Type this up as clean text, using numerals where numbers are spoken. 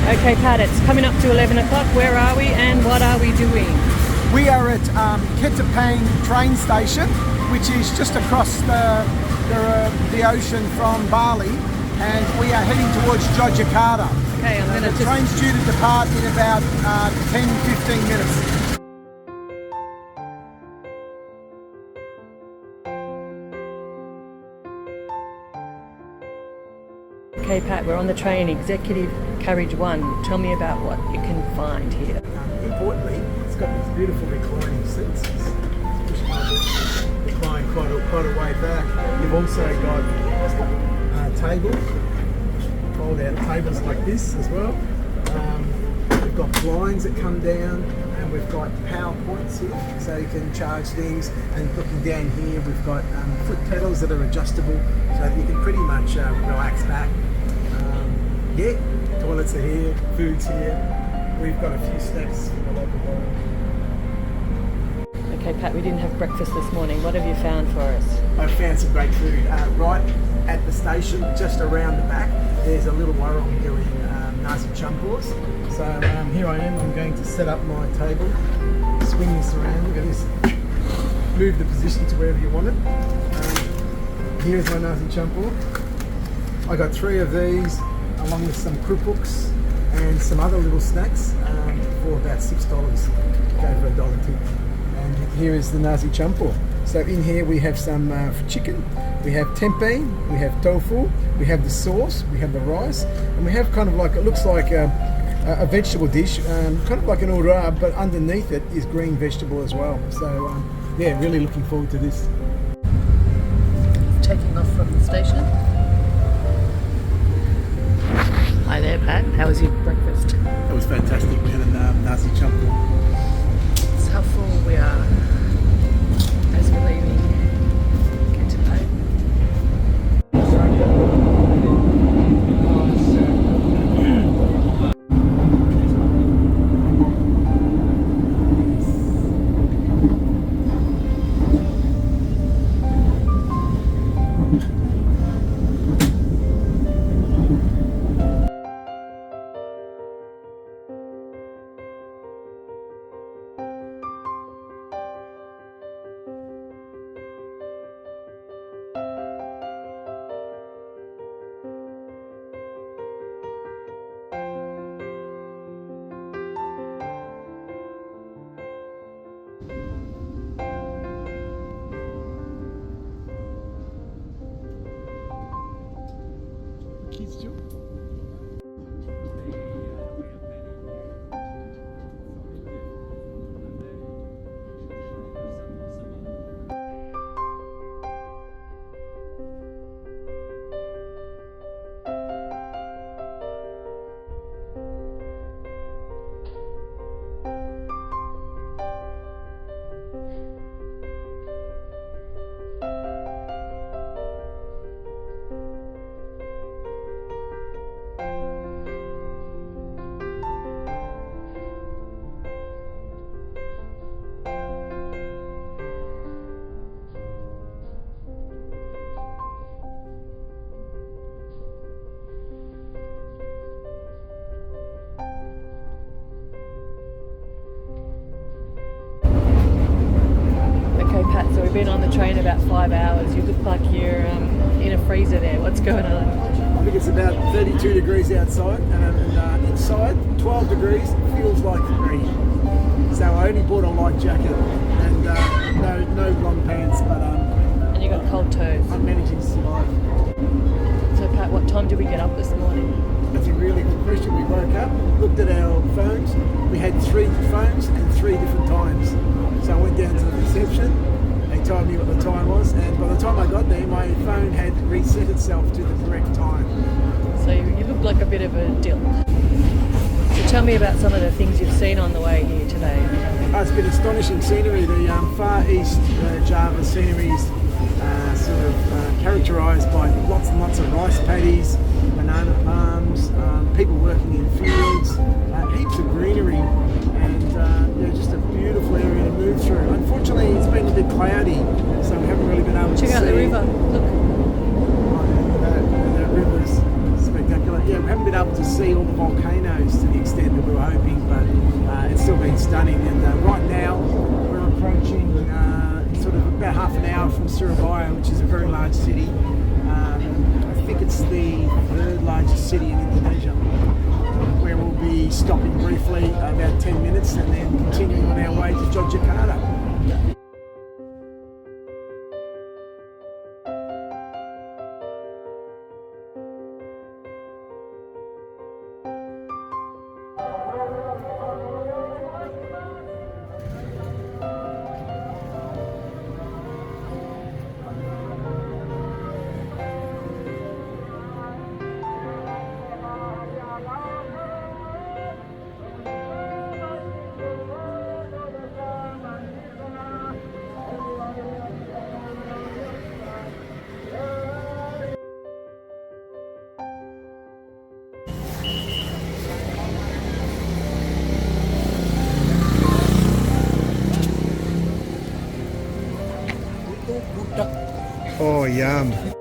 Okay, Pat, it's coming up to 11 o'clock. Where are we and what are we doing? We are at Ketapang train station, which is just across the ocean from Bali, and we are heading towards Yogyakarta. Okay, the train's due to depart in about 10-15 minutes. Okay, Pat, we're on the train, Executive Carriage 1. Tell me about what you can find here. Importantly, it's got these beautiful reclining seats. Just recline quite a way back. You've also got tables, fold-out tables like this as well. We've got blinds that come down, and we've got power points here, so you can charge things. And looking down here, we've got foot pedals that are adjustable, so that you can pretty much relax back. Toilets are here, food's here. We've got a few snacks from the local bar. Okay, Pat, we didn't have breakfast this morning. What have you found for us? I found some great food. Right at the station, just around the back, there's a little warung doing nasi champurs. So here I am, I'm going to set up my table, swing this around, look at this, move the position to wherever you want it. Here's my nasi champur. I got 3 of these, along with some krupuk's and some other little snacks for about $6. Go for $1 tip. And here is the nasi champur. So in here we have some chicken, we have tempeh, we have tofu, we have the sauce, we have the rice, and we have kind of like, it looks like a vegetable dish, kind of like an urab, but underneath it is green vegetable as well. So yeah, really looking forward to this. Taking off from the station. Hi there, Pat. How was your breakfast? It was fantastic. We had a nasi champur. It's how full we are as we're leaving Ketapang. Kids too. So we've been on the train about 5 hours. You look like you're in a freezer there. What's going on? I think it's about 32 degrees outside, and inside 12 degrees feels like 3. So I only bought a light jacket and no long pants, but and you got cold toes. I'm managing to survive. So Pat, what time did we get up this morning? That's a really good question. We woke up, looked at our phones. We had 3 phones and 3 different times. So I went down to the reception. They told me what the time was, and by the time I got there, my phone had reset itself to the correct time. So you look like a bit of a dill. So tell me about some of the things you've seen on the way here today. It's been astonishing scenery. The Far East Java scenery is characterised by lots and lots of rice paddies, banana palms, people working in fields, heaps of greenery, and just a beautiful area to move through. Unfortunately, it's been a bit cloudy, so we haven't really been able to see. Check out the river. Look. That river's spectacular. Yeah, we haven't been able to see all the volcanoes to the extent that we were hoping, but it's still been stunning. And right now we're approaching sort of about half an hour from Surabaya, which is a very large city. I think it's the third largest city in Indonesia, where we'll be stopping briefly about 10 minutes and then continuing on our way to Yogyakarta. Oh, yum.